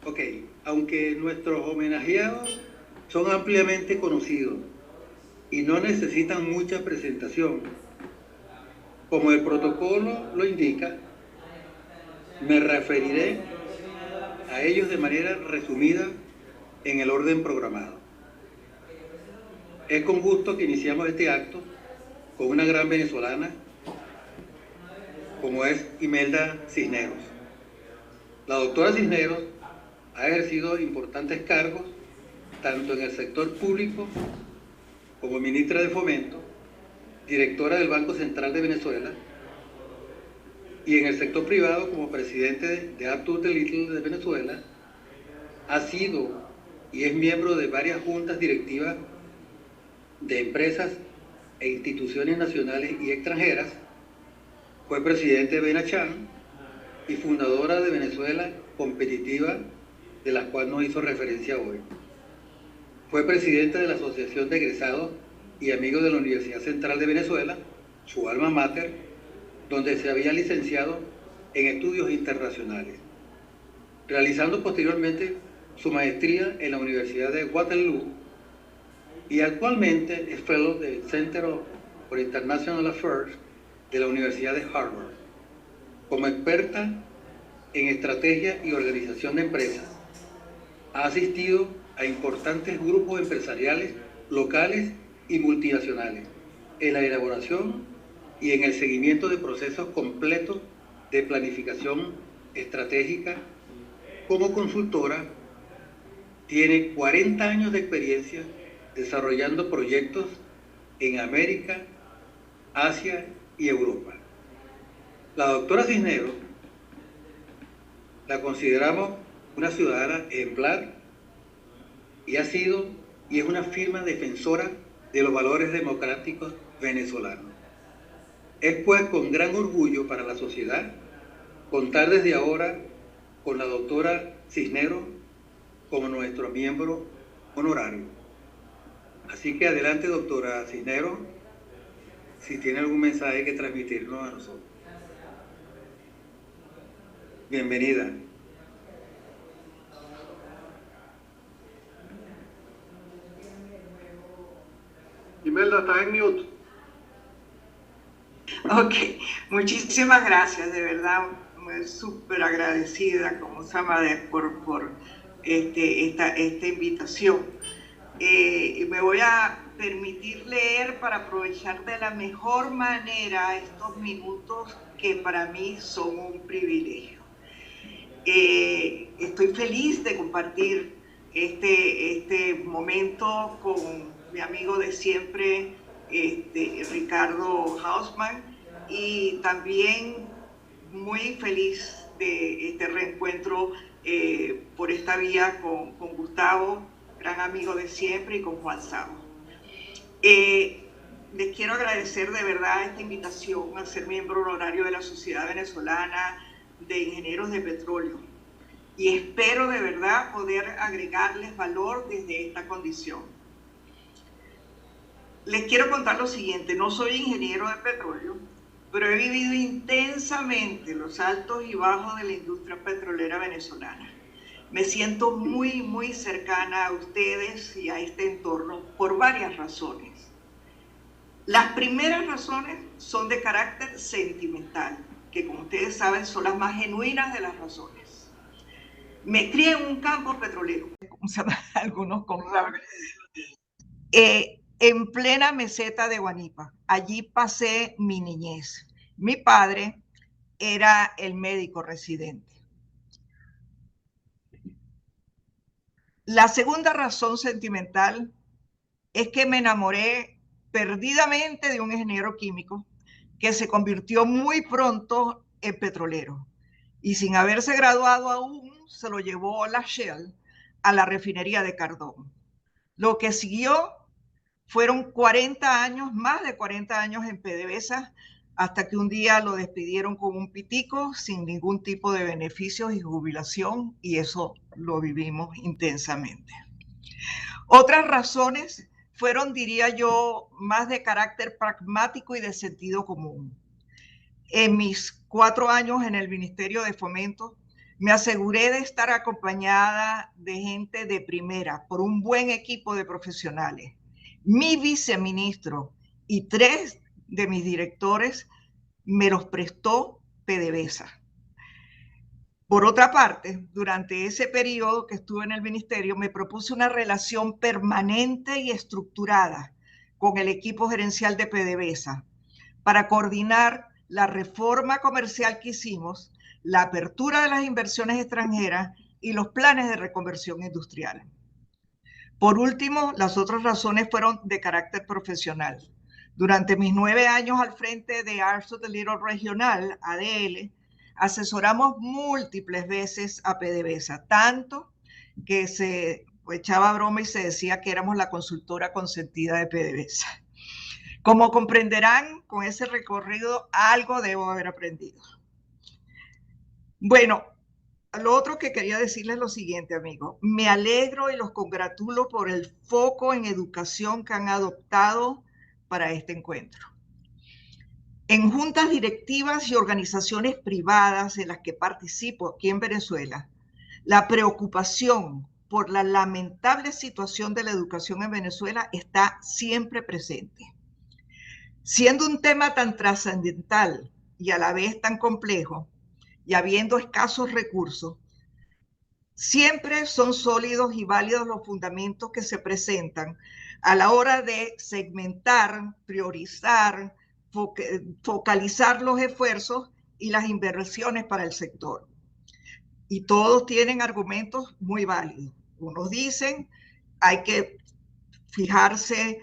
Ok, aunque nuestros homenajeados son ampliamente conocidos y no necesitan mucha presentación, como el protocolo lo indica, me referiré a ellos de manera resumida en el orden programado. Es con gusto que iniciamos este acto con una gran venezolana como es Imelda Cisneros. La doctora Cisneros ha ejercido importantes cargos tanto en el sector público como ministra de Fomento, directora del Banco Central de Venezuela, y en el sector privado como presidente de Arthur de Little de Venezuela. Ha sido y es miembro de varias juntas directivas de empresas e instituciones nacionales y extranjeras. Fue presidente de Benachan y fundadora de Venezuela Competitiva, de la cual nos hizo referencia hoy. Fue presidenta de la Asociación de Egresados y Amigos de la Universidad Central de Venezuela, su alma mater, donde se había licenciado en estudios internacionales, realizando posteriormente su maestría en la Universidad de Waterloo, y actualmente es fellow del Center for International Affairs de la Universidad de Harvard. Como experta en estrategia y organización de empresas, ha asistido a importantes grupos empresariales locales y multinacionales en la elaboración y en el seguimiento de procesos completos de planificación estratégica. Como consultora, tiene 40 años de experiencia desarrollando proyectos en América, Asia y Europa. La doctora Cisneros la consideramos una ciudadana ejemplar y ha sido y es una firme defensora de los valores democráticos venezolanos. Es pues con gran orgullo para la sociedad contar desde ahora con la doctora Cisneros como nuestro miembro honorario. Así que adelante, doctora Cisneros, si tiene algún mensaje que transmitirnos a nosotros. Bienvenida. Imelda, estás en mute. Ok, muchísimas gracias, de verdad, súper agradecida como Samadeh por esta invitación. Me voy a permitir leer para aprovechar de la mejor manera estos minutos que para mí son un privilegio. Estoy feliz de compartir este momento con mi amigo de siempre, Ricardo Hausmann, y también muy feliz de este reencuentro por esta vía con Gustavo, gran amigo de siempre, y con Juan Sabo. Les quiero agradecer de verdad esta invitación a ser miembro honorario de la Sociedad Venezolana de Ingenieros de Petróleo, y espero de verdad poder agregarles valor desde esta condición. Les quiero contar lo siguiente: no soy ingeniero de petróleo, pero he vivido intensamente los altos y bajos de la industria petrolera venezolana. Me siento muy cercana a ustedes y a este entorno por varias razones. Las primeras razones son de carácter sentimental, que como ustedes saben son las más genuinas de las razones. Me crié en un campo petrolero, como se llama algunos con rabia, en plena meseta de Guanipa. Allí pasé mi niñez. Mi padre era el médico residente. La segunda razón sentimental es que me enamoré perdidamente de un ingeniero químico que se convirtió muy pronto en petrolero, y sin haberse graduado aún se lo llevó la Shell a la refinería de Cardón. Lo que siguió fueron 40 años, más de 40 años en PDVSA, hasta que un día lo despidieron con un pitico sin ningún tipo de beneficios y jubilación, y eso lo vivimos intensamente. Otras razones fueron, diría yo, más de carácter pragmático y de sentido común. En mis 4 años en el Ministerio de Fomento Me aseguré de estar acompañada de gente de primera, por un buen equipo de profesionales. Mi viceministro y 3 de mis directores me los prestó PDVSA. Por otra parte, durante ese periodo que estuve en el ministerio, me propuse una relación permanente y estructurada con el equipo gerencial de PDVSA para coordinar la reforma comercial que hicimos, la apertura de las inversiones extranjeras y los planes de reconversión industrial. Por último, las otras razones fueron de carácter profesional. Durante mis 9 años al frente de Arts of the Little Regional, ADL, asesoramos múltiples veces a PDVSA, tanto que se echaba broma y se decía que éramos la consultora consentida de PDVSA. Como comprenderán, con ese recorrido algo debo haber aprendido. Bueno, lo otro que quería decirles es lo siguiente, amigos. Me alegro y los congratulo por el foco en educación que han adoptado para este encuentro. En juntas directivas y organizaciones privadas en las que participo aquí en Venezuela, la preocupación por la lamentable situación de la educación en Venezuela está siempre presente. Siendo un tema tan trascendental y a la vez tan complejo, y habiendo escasos recursos, siempre son sólidos y válidos los fundamentos que se presentan a la hora de segmentar, priorizar, focalizar los esfuerzos y las inversiones para el sector. Y todos tienen argumentos muy válidos. Unos dicen hay que fijarse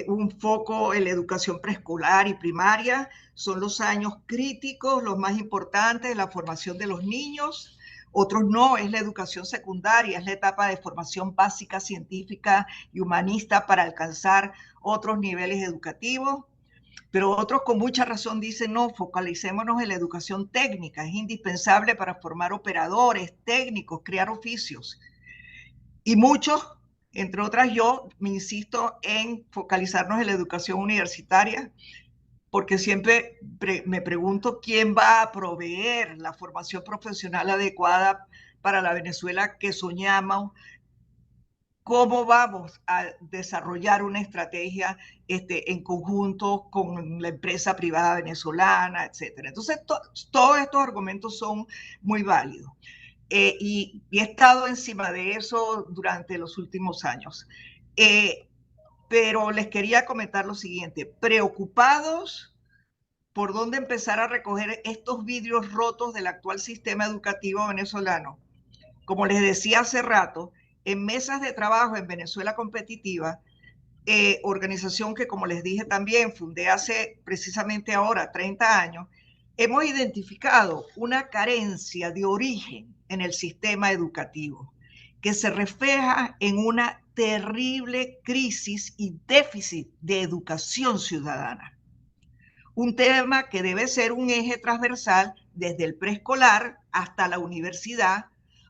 un foco en la educación preescolar y primaria, son los años críticos, los más importantes de la formación de los niños. Otros no, es la educación secundaria, es la etapa de formación básica, científica y humanista para alcanzar otros niveles educativos. Pero otros con mucha razón dicen, no, focalicémonos en la educación técnica, es indispensable para formar operadores, técnicos, crear oficios. Y muchos, entre otras yo, me insisto en focalizarnos en la educación universitaria, porque siempre me pregunto quién va a proveer la formación profesional adecuada para la Venezuela que soñamos, cómo vamos a desarrollar una estrategia en conjunto con la empresa privada venezolana, etcétera. Entonces, todos estos argumentos son muy válidos. Y he estado encima de eso durante los últimos años. Pero les quería comentar lo siguiente, preocupados por dónde empezar a recoger estos vidrios rotos del actual sistema educativo venezolano. Como les decía hace rato, en mesas de trabajo en Venezuela Competitiva, organización que, como les dije también, fundé hace precisamente ahora 30 años, hemos identificado una carencia de origen en el sistema educativo que se refleja en una terrible crisis y déficit de educación ciudadana. Un tema que debe ser un eje transversal desde el preescolar hasta la universidad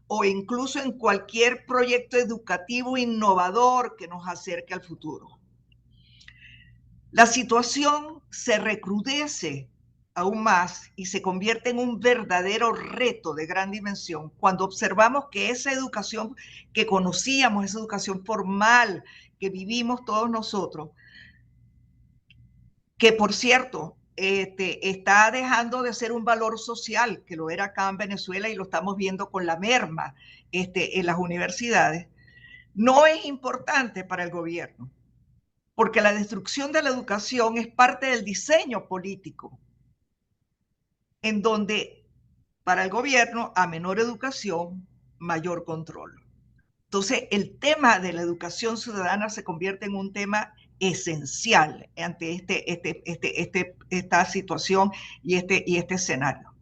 o incluso en cualquier proyecto educativo innovador que nos acerque al futuro. La situación se recrudece aún más y se convierte en un verdadero reto de gran dimensión cuando observamos que esa educación que conocíamos, esa educación formal que vivimos todos nosotros, que por cierto, está dejando de ser un valor social, que lo era acá en Venezuela y lo estamos viendo con la merma en las universidades, no es importante para el gobierno, porque la destrucción de la educación es parte del diseño político, en donde para el gobierno, a menor educación, mayor control. Entonces, el tema de la educación ciudadana se convierte en un tema esencial ante esta situación y este escenario.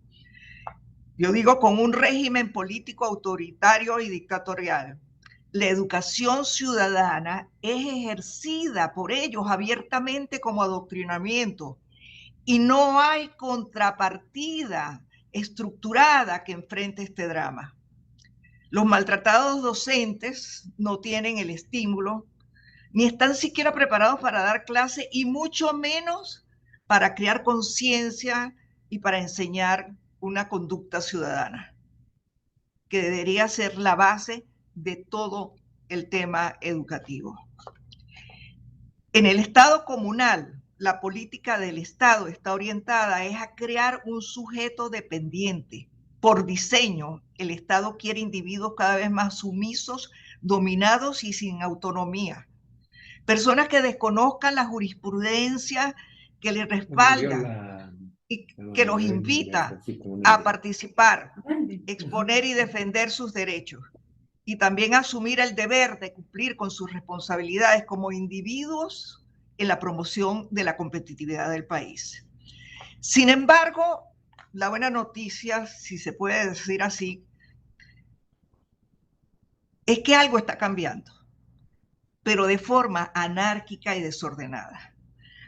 Yo digo, con un régimen político autoritario y dictatorial, la educación ciudadana es ejercida por ellos abiertamente como adoctrinamiento y no hay contrapartida estructurada que enfrente este drama. Los maltratados docentes no tienen el estímulo, ni están siquiera preparados para dar clase y mucho menos para crear conciencia y para enseñar una conducta ciudadana. que debería ser la base de todo el tema educativo. En el Estado comunal, la política del Estado está orientada es a crear un sujeto dependiente. Por diseño, el Estado quiere individuos cada vez más sumisos, dominados y sin autonomía. Personas que desconozcan la jurisprudencia que les respalda y que los invita a participar, exponer y defender sus derechos, y también asumir el deber de cumplir con sus responsabilidades como individuos en la promoción de la competitividad del país. Sin embargo, la buena noticia, si se puede decir así, es que algo está cambiando, pero de forma anárquica y desordenada.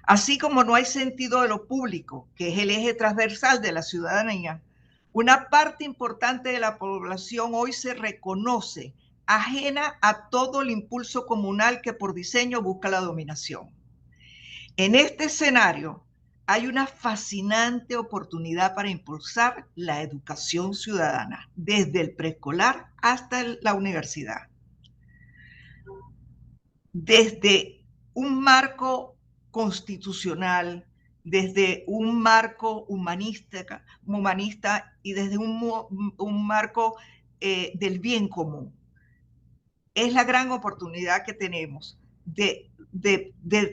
Así como no hay sentido de lo público, que es el eje transversal de la ciudadanía, una parte importante de la población hoy se reconoce ajena a todo el impulso comunal que por diseño busca la dominación. En este escenario hay una fascinante oportunidad para impulsar la educación ciudadana, desde el preescolar hasta la universidad. Desde un marco constitucional, desde un marco humanista y desde un marco del bien común. Es la gran oportunidad que tenemos de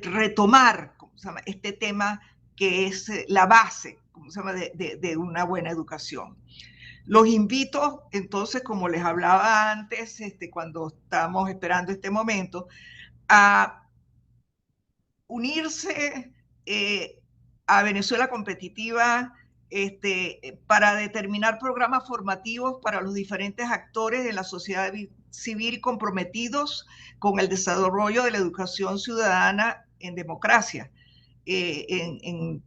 retomar, ¿cómo se llama?, este tema que es la base, ¿cómo se llama?, de una buena educación. Los invito, entonces, como les hablaba antes, cuando estábamos esperando este momento, a unirse a Venezuela Competitiva para determinar programas formativos para los diferentes actores de la sociedad civil comprometidos con el desarrollo de la educación ciudadana en democracia. En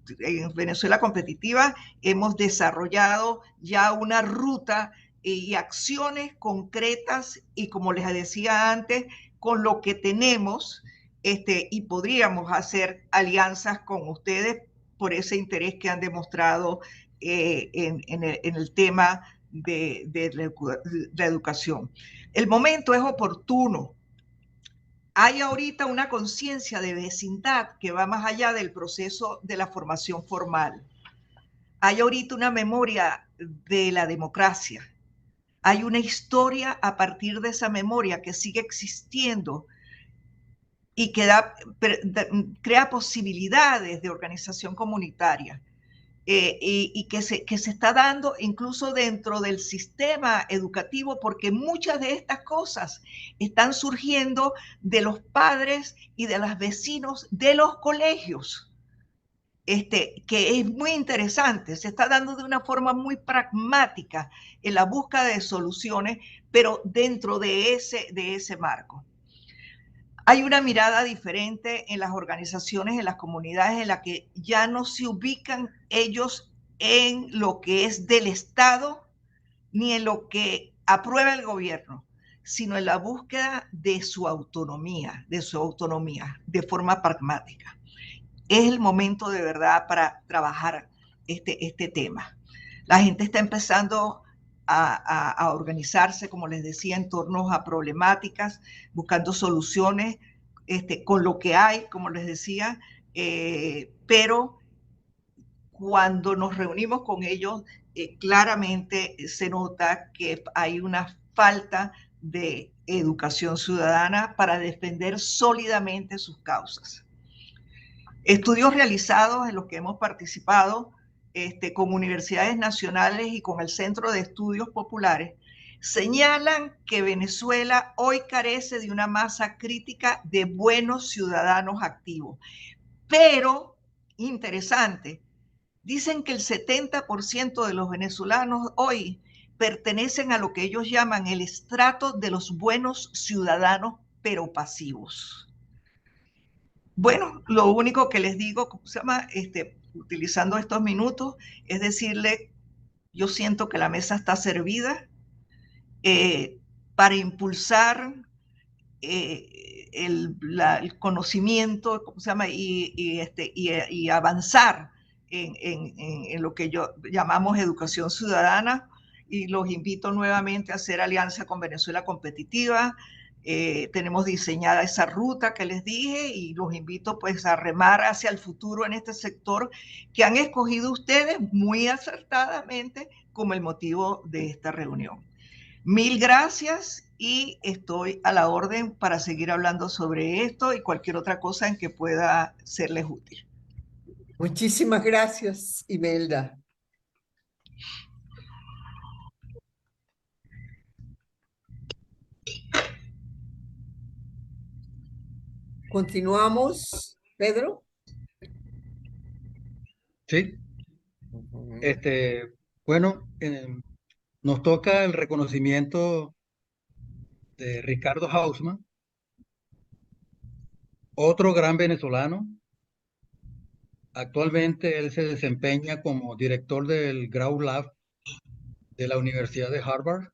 Venezuela Competitiva hemos desarrollado ya una ruta y acciones concretas y, como les decía antes, con lo que tenemos y podríamos hacer alianzas con ustedes por ese interés que han demostrado en el tema de la educación. El momento es oportuno. Hay ahorita una conciencia de vecindad que va más allá del proceso de la formación formal. Hay ahorita una memoria de la democracia. Hay una historia a partir de esa memoria que sigue existiendo y que crea posibilidades de organización comunitaria. Y que se está dando incluso dentro del sistema educativo, porque muchas de estas cosas están surgiendo de los padres y de los vecinos de los colegios, que es muy interesante. Se está dando de una forma muy pragmática en la búsqueda de soluciones, pero dentro de ese marco. Hay una mirada diferente en las organizaciones, en las comunidades, en las que ya no se ubican ellos en lo que es del Estado ni en lo que aprueba el gobierno, sino en la búsqueda de su autonomía, de forma pragmática. Es el momento de verdad para trabajar este tema. La gente está empezando a organizarse, como les decía, en torno a problemáticas, buscando soluciones con lo que hay, como les decía, pero cuando nos reunimos con ellos, claramente se nota que hay una falta de educación ciudadana para defender sólidamente sus causas. Estudios realizados en los que hemos participado con universidades nacionales y con el Centro de Estudios Populares señalan que Venezuela hoy carece de una masa crítica de buenos ciudadanos activos. Pero, interesante, dicen que el 70% de los venezolanos hoy pertenecen a lo que ellos llaman el estrato de los buenos ciudadanos, pero pasivos. Bueno, lo único que les digo, ¿cómo se llama? Utilizando estos minutos, es decirle, yo siento que la mesa está servida para impulsar el conocimiento, ¿cómo se llama? Y avanzar en lo que llamamos educación ciudadana, y los invito nuevamente a hacer alianza con Venezuela Competitiva. Tenemos diseñada esa ruta que les dije y los invito pues a remar hacia el futuro en este sector que han escogido ustedes muy acertadamente como el motivo de esta reunión. Mil gracias y estoy a la orden para seguir hablando sobre esto y cualquier otra cosa en que pueda serles útil. Muchísimas gracias, Imelda. Continuamos, Pedro. Sí. Bueno, nos toca el reconocimiento de Ricardo Hausmann, otro gran venezolano. Actualmente él se desempeña como director del Grau Lab de la Universidad de Harvard,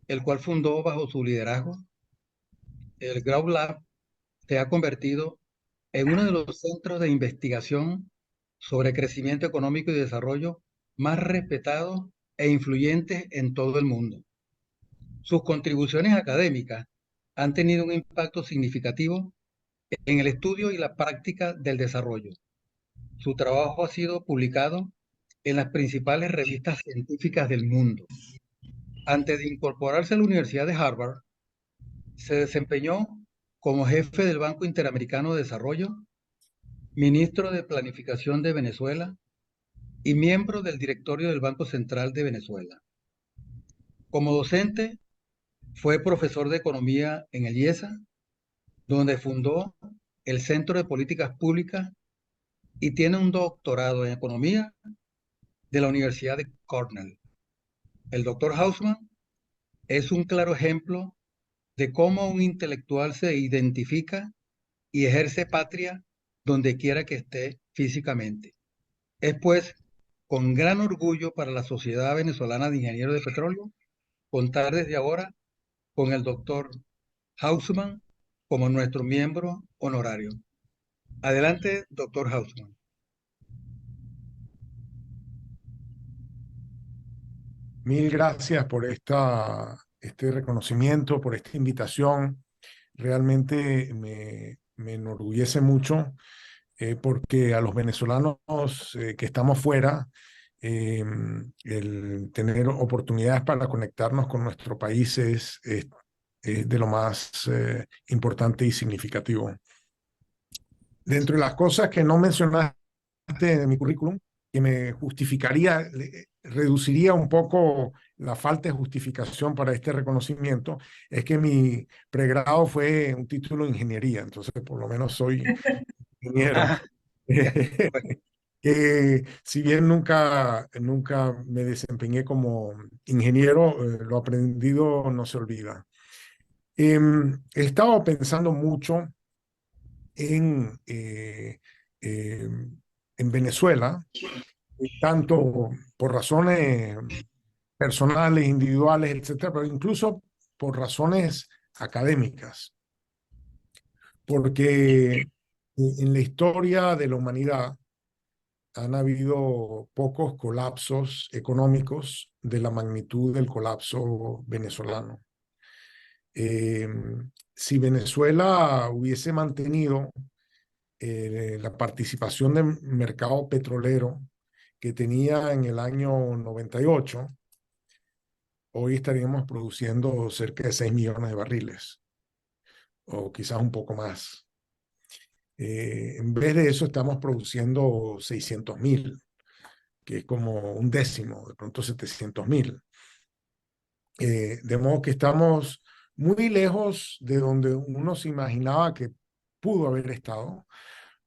el cual fundó bajo su liderazgo. El Grau Lab se ha convertido en uno de los centros de investigación sobre crecimiento económico y desarrollo más respetados e influyentes en todo el mundo. Sus contribuciones académicas han tenido un impacto significativo en el estudio y la práctica del desarrollo. Su trabajo ha sido publicado en las principales revistas científicas del mundo. Antes de incorporarse a la Universidad de Harvard, se desempeñó como jefe del Banco Interamericano de Desarrollo, ministro de Planificación de Venezuela y miembro del directorio del Banco Central de Venezuela. Como docente, fue profesor de economía en el IESA, donde fundó el Centro de Políticas Públicas y tiene un doctorado en economía de la Universidad de Cornell. El doctor Hausmann es un claro ejemplo de cómo un intelectual se identifica y ejerce patria donde quiera que esté físicamente. Es pues con gran orgullo para la Sociedad Venezolana de Ingenieros de Petróleo contar desde ahora con el doctor Hausmann como nuestro miembro honorario. Adelante, doctor Hausmann. Mil gracias por este reconocimiento, por esta invitación. Realmente me enorgullece mucho porque a los venezolanos que estamos fuera, el tener oportunidades para conectarnos con nuestro país es de lo más importante y significativo. Dentro de las cosas que no mencionaste de mi currículum, que me justificaría, reduciría un poco la falta de justificación para este reconocimiento, es que mi pregrado fue un título de ingeniería, entonces por lo menos soy ingeniero. Si bien nunca me desempeñé como ingeniero, lo aprendido no se olvida. He estado pensando mucho en Venezuela, tanto por razones personales, individuales, etcétera, pero incluso por razones académicas. Porque en la historia de la humanidad han habido pocos colapsos económicos de la magnitud del colapso venezolano. Si Venezuela hubiese mantenido la participación del mercado petrolero que tenía en el año 98, hoy estaríamos produciendo cerca de 6 millones de barriles, o quizás un poco más. En vez de eso estamos produciendo 600.000, que es como un décimo, de pronto 700.000. De modo que estamos muy lejos de donde uno se imaginaba que pudo haber estado,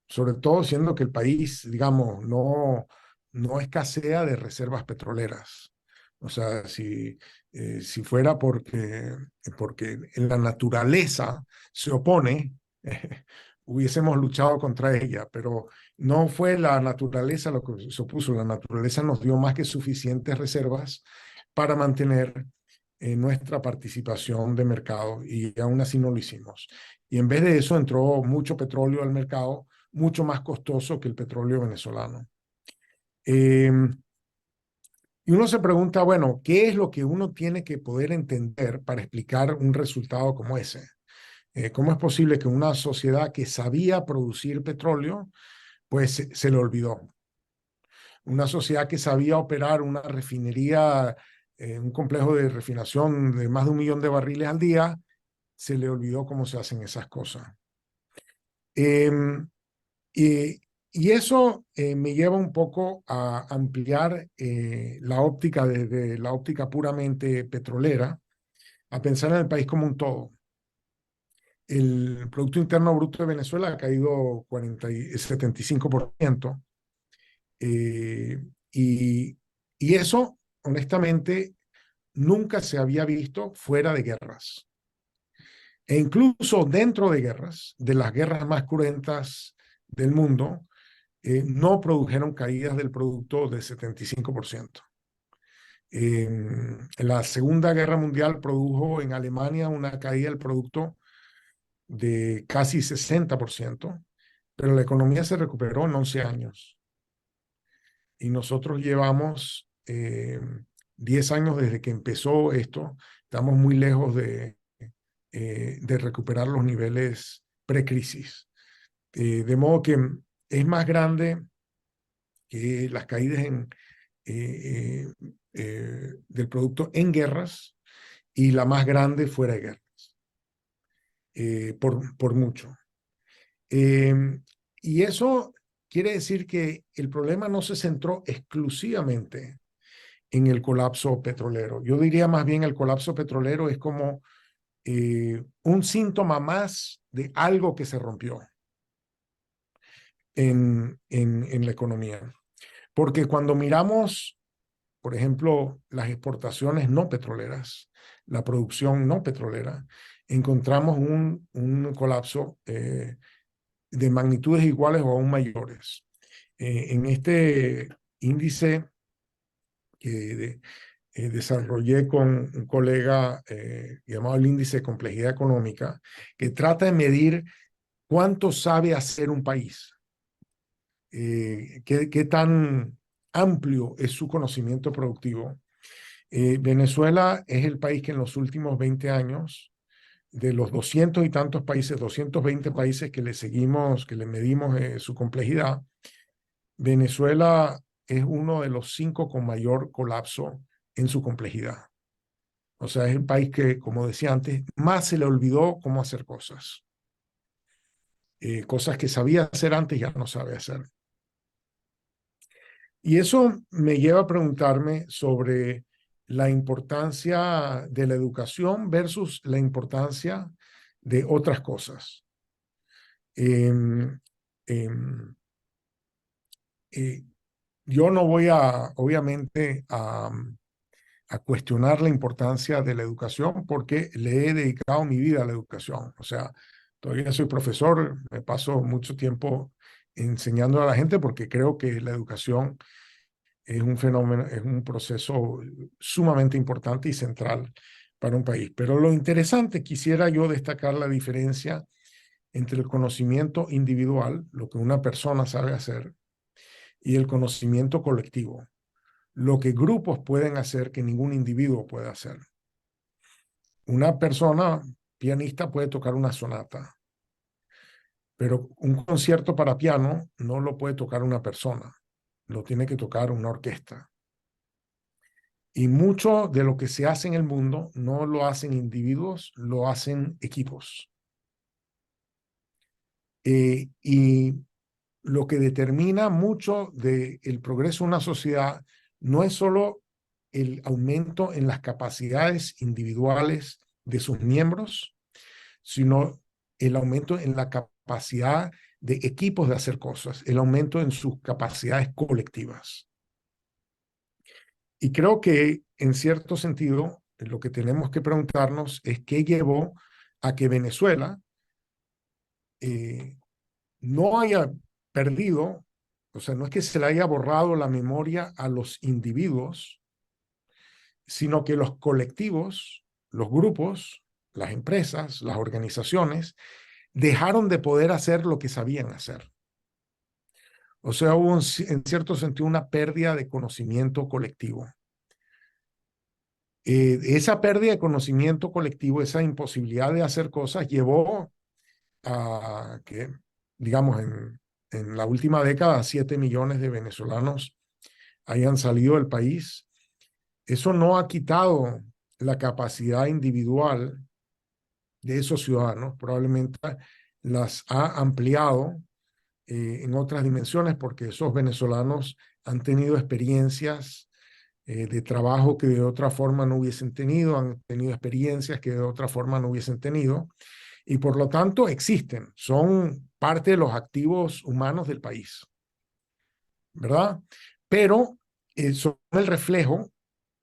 sobre todo siendo que el país, digamos, no escasea de reservas petroleras. O sea, si fuera porque en la naturaleza se opone, hubiésemos luchado contra ella, pero no fue la naturaleza lo que se opuso. La naturaleza nos dio más que suficientes reservas para mantener nuestra participación de mercado, y aún así no lo hicimos. Y en vez de eso entró mucho petróleo al mercado, mucho más costoso que el petróleo venezolano. Y uno se pregunta, bueno, ¿qué es lo que uno tiene que poder entender para explicar un resultado como ese? ¿Cómo es posible que una sociedad que sabía producir petróleo, pues se le olvidó? Una sociedad que sabía operar una refinería, un complejo de refinación de más de 1 millón de barriles al día, se le olvidó cómo se hacen esas cosas. Y, y eso me lleva un poco a ampliar la óptica desde la óptica puramente petrolera, a pensar en el país como un todo. El Producto Interno Bruto de Venezuela ha caído 75%. Y, y eso, honestamente, nunca se había visto fuera de guerras. E incluso dentro de guerras, de las guerras más cruentas del mundo, no produjeron caídas del producto de 75%. La Segunda Guerra Mundial produjo en Alemania una caída del producto de casi 60%, pero la economía se recuperó en 11 años. Y nosotros llevamos 10 años desde que empezó esto, estamos muy lejos de recuperar los niveles precrisis. De modo que es más grande que las caídas del producto en guerras y la más grande fuera de guerras, por mucho. Y eso quiere decir que el problema no se centró exclusivamente en el colapso petrolero. Yo diría más bien el colapso petrolero es como un síntoma más de algo que se rompió en la economía. Porque cuando miramos, por ejemplo, las exportaciones no petroleras, la producción no petrolera, encontramos un colapso de magnitudes iguales o aún mayores. En este índice que desarrollé con un colega llamado el índice de complejidad económica, que trata de medir cuánto sabe hacer un país, qué tan amplio es su conocimiento productivo. Venezuela es el país que en los últimos 20 años, de los 200 y tantos países, 220 países que le seguimos, que le medimos su complejidad, Venezuela es uno de los 5 con mayor colapso en su complejidad. O sea, es el país que, como decía antes, más se le olvidó cómo hacer cosas. Cosas que sabía hacer antes ya no sabe hacer. Y eso me lleva a preguntarme sobre la importancia de la educación versus la importancia de otras cosas. Yo no voy obviamente, a cuestionar la importancia de la educación porque le he dedicado mi vida a la educación. O sea, todavía soy profesor, me paso mucho tiempo enseñando a la gente porque creo que la educación es un fenómeno, es un proceso sumamente importante y central para un país. Pero lo interesante, quisiera yo destacar la diferencia entre el conocimiento individual, lo que una persona sabe hacer, y el conocimiento colectivo, lo que grupos pueden hacer que ningún individuo puede hacer. Una persona pianista puede tocar una sonata, pero un concierto para piano no lo puede tocar una persona, lo tiene que tocar una orquesta. Y mucho de lo que se hace en el mundo no lo hacen individuos, lo hacen equipos. Y lo que determina mucho del progreso de una sociedad no es solo el aumento en las capacidades individuales de sus miembros, sino el aumento en la capacidad de equipos de hacer cosas, el aumento en sus capacidades colectivas. Y creo que, en cierto sentido, lo que tenemos que preguntarnos es qué llevó a que Venezuela no haya perdido, o sea, no es que se le haya borrado la memoria a los individuos, sino que los colectivos, los grupos, las empresas, las organizaciones, dejaron de poder hacer lo que sabían hacer. O sea, hubo en cierto sentido una pérdida de conocimiento colectivo. Esa pérdida de conocimiento colectivo, esa imposibilidad de hacer cosas, llevó a que, digamos, en la última década, 7 millones de venezolanos hayan salido del país. Eso no ha quitado la capacidad individual de esos ciudadanos, probablemente las ha ampliado en otras dimensiones porque esos venezolanos han tenido experiencias de trabajo que de otra forma no hubiesen tenido, han tenido experiencias que de otra forma no hubiesen tenido y por lo tanto existen, son parte de los activos humanos del país, ¿verdad? Pero son el reflejo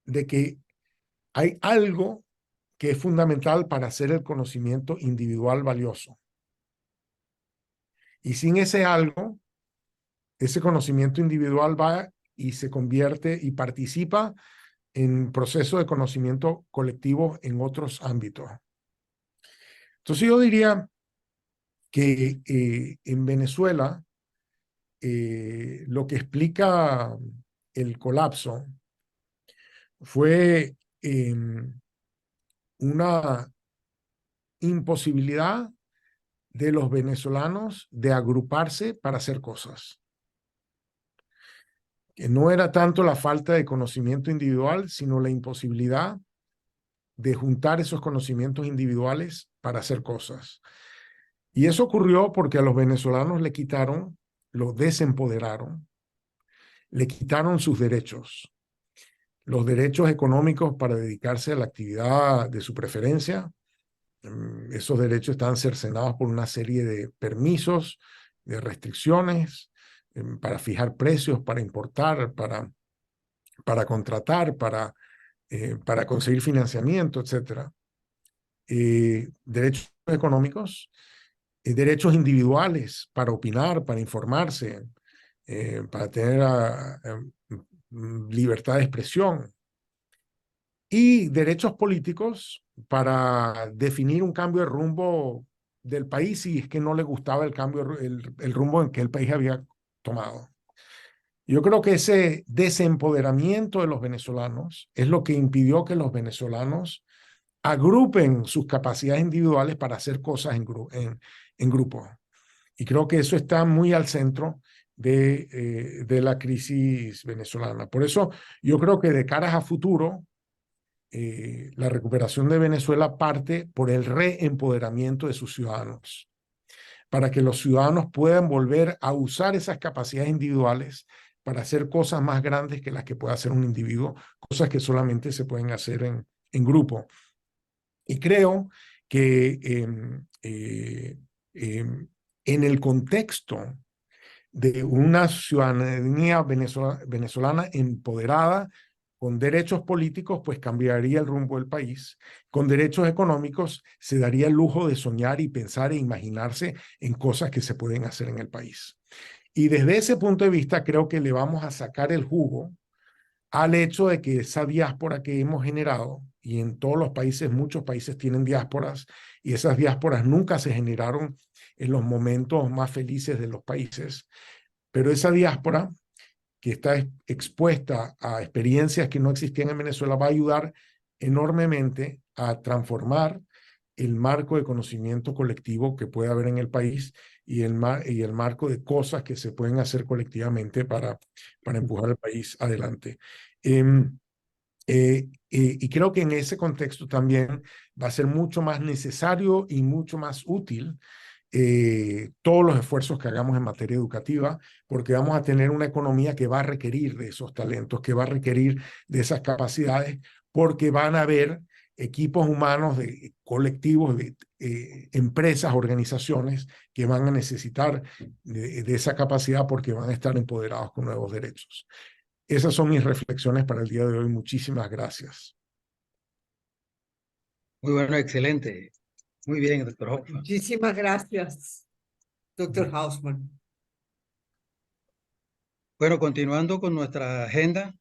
de que hay algo que es fundamental para hacer el conocimiento individual valioso. Y sin ese algo, ese conocimiento individual va y se convierte y participa en procesos de conocimiento colectivo en otros ámbitos. Entonces yo diría que en Venezuela lo que explica el colapso fue una imposibilidad de los venezolanos de agruparse para hacer cosas. Que no era tanto la falta de conocimiento individual, sino la imposibilidad de juntar esos conocimientos individuales para hacer cosas. Y eso ocurrió porque a los venezolanos le quitaron, los desempoderaron, le quitaron sus derechos, los derechos económicos para dedicarse a la actividad de su preferencia. Esos derechos están cercenados por una serie de permisos, de restricciones, para fijar precios, para importar, para contratar, para conseguir financiamiento, etc. Derechos económicos, derechos individuales para opinar, para informarse, para tener libertad de expresión y derechos políticos para definir un cambio de rumbo del país si es que no le gustaba el rumbo en que el país había tomado. Yo creo que ese desempoderamiento de los venezolanos es lo que impidió que los venezolanos agrupen sus capacidades individuales para hacer cosas en grupo. Y creo que eso está muy al centro de la crisis venezolana. Por eso yo creo que de caras a futuro, la recuperación de Venezuela parte por el reempoderamiento de sus ciudadanos, para que los ciudadanos puedan volver a usar esas capacidades individuales para hacer cosas más grandes que las que puede hacer un individuo, cosas que solamente se pueden hacer en grupo. Y creo que en el contexto de una ciudadanía venezolana empoderada, con derechos políticos, pues cambiaría el rumbo del país. Con derechos económicos, se daría el lujo de soñar y pensar e imaginarse en cosas que se pueden hacer en el país. Y desde ese punto de vista, creo que le vamos a sacar el jugo al hecho de que esa diáspora que hemos generado, y en todos los países, muchos países tienen diásporas, y esas diásporas nunca se generaron en los momentos más felices de los países, pero esa diáspora que está expuesta a experiencias que no existían en Venezuela va a ayudar enormemente a transformar el marco de conocimiento colectivo que puede haber en el país y el marco de cosas que se pueden hacer colectivamente para empujar el país adelante. Y creo que en ese contexto también va a ser mucho más necesario y mucho más útil todos los esfuerzos que hagamos en materia educativa, porque vamos a tener una economía que va a requerir de esos talentos, que va a requerir de esas capacidades, porque van a haber equipos humanos, de colectivos, de empresas, organizaciones que van a necesitar de esa capacidad porque van a estar empoderados con nuevos derechos. Esas son mis reflexiones para el día de hoy. Muchísimas gracias. Muy bueno, excelente. Muy bien, doctor Hoffman. Muchísimas gracias, doctor Hausman. Bueno, continuando con nuestra agenda,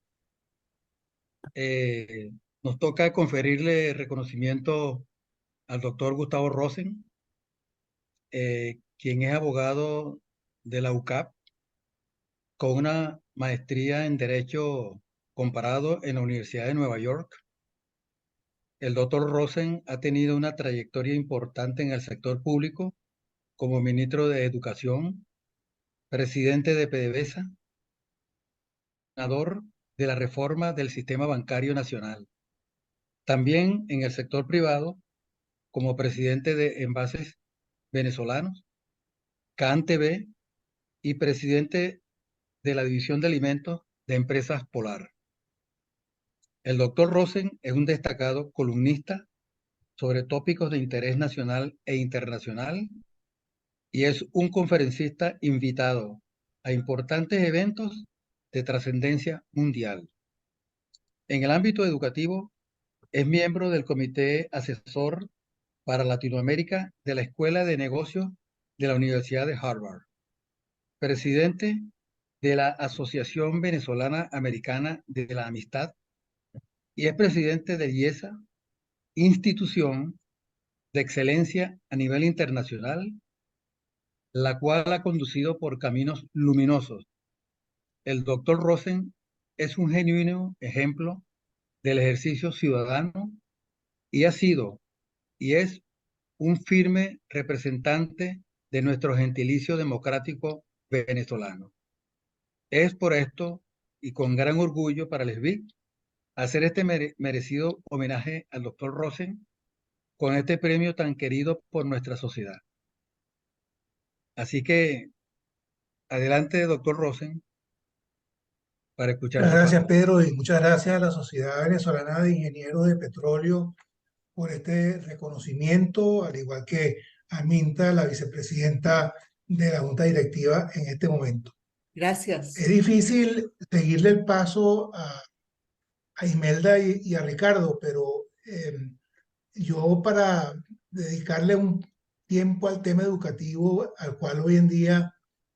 nos toca conferirle reconocimiento al doctor Gustavo Rosen, quien es abogado de la UCAP, con una maestría en Derecho Comparado en la Universidad de Nueva York, El doctor Rosen ha tenido una trayectoria importante en el sector público como ministro de Educación, presidente de PDVSA, senador de la reforma del sistema bancario nacional. También en el sector privado, como presidente de Envases Venezolanos, CANTV y presidente de la División de Alimentos de Empresas Polar. El doctor Rosen es un destacado columnista sobre tópicos de interés nacional e internacional y es un conferencista invitado a importantes eventos de trascendencia mundial. En el ámbito educativo, es miembro del Comité Asesor para Latinoamérica de la Escuela de Negocios de la Universidad de Harvard, presidente de la Asociación Venezolana Americana de la Amistad y es presidente de IESA, institución de excelencia a nivel internacional, la cual ha conducido por caminos luminosos. El doctor Rosen es un genuino ejemplo del ejercicio ciudadano y ha sido y es un firme representante de nuestro gentilicio democrático venezolano. Es por esto y con gran orgullo para el SBIC hacer este merecido homenaje al doctor Rosen con este premio tan querido por nuestra sociedad. Así que adelante, doctor Rosen, para escuchar Muchas sus gracias, palabras. Pedro, y muchas gracias a la Sociedad Venezolana de Ingenieros de Petróleo por este reconocimiento, al igual que a Minta, la vicepresidenta de la Junta Directiva en este momento. Gracias. Es difícil seguirle el paso a Imelda y a Ricardo, pero yo para dedicarle un tiempo al tema educativo, al cual hoy en día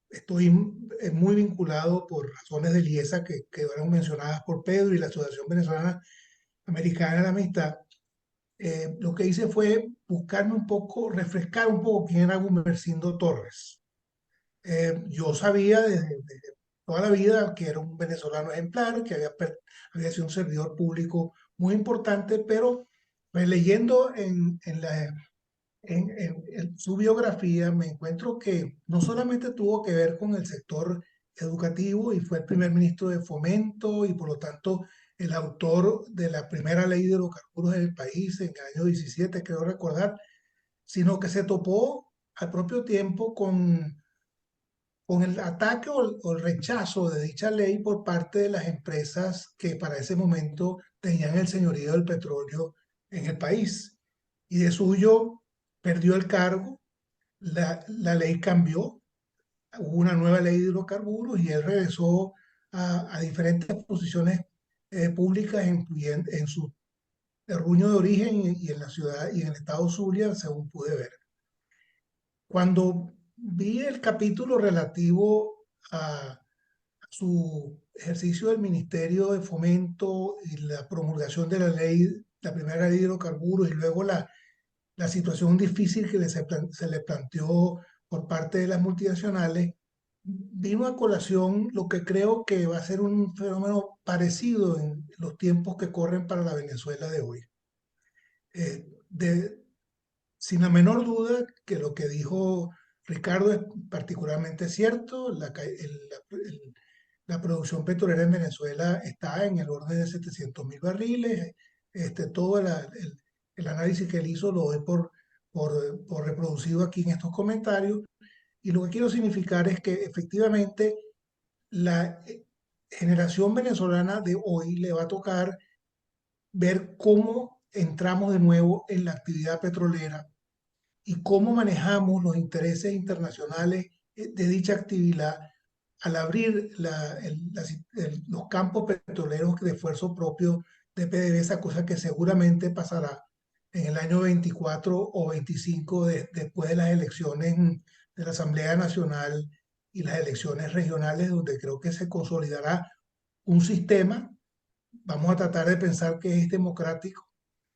estoy muy vinculado por razones del IESA que quedaron mencionadas por Pedro y la Asociación Venezolana Americana de la Amistad, lo que hice fue buscarme un poco, refrescar un poco quién era Gumersindo Torres. Yo sabía desde toda la vida que era un venezolano ejemplar, que había sido un servidor público muy importante, pero pues, leyendo en su biografía me encuentro que no solamente tuvo que ver con el sector educativo y fue el primer ministro de Fomento y por lo tanto el autor de la primera ley de hidrocarburos del país en el año 17, creo recordar, sino que se topó al propio tiempo con el ataque o el rechazo de dicha ley por parte de las empresas que para ese momento tenían el señorío del petróleo en el país. Y de suyo perdió el cargo, la ley cambió, hubo una nueva ley de hidrocarburos y él regresó a diferentes posiciones públicas en su terruño de origen y en la ciudad y en el estado Zulia, según pude ver. Cuando vi el capítulo relativo a su ejercicio del Ministerio de Fomento y la promulgación de la ley, la primera ley de hidrocarburos y luego la situación difícil que se le planteó por parte de las multinacionales, vino a colación lo que creo que va a ser un fenómeno parecido en los tiempos que corren para la Venezuela de hoy. Sin la menor duda que lo que dijo Ricardo es particularmente cierto, la producción petrolera en Venezuela está en el orden de 700.000 barriles, todo el análisis que él hizo lo doy por reproducido aquí en estos comentarios, y lo que quiero significar es que efectivamente la generación venezolana de hoy le va a tocar ver cómo entramos de nuevo en la actividad petrolera y cómo manejamos los intereses internacionales de dicha actividad al abrir los campos petroleros de esfuerzo propio de PDVSA, cosa que seguramente pasará en el año 24 o 25 después de las elecciones de la Asamblea Nacional y las elecciones regionales, donde creo que se consolidará un sistema. Vamos a tratar de pensar que es democrático,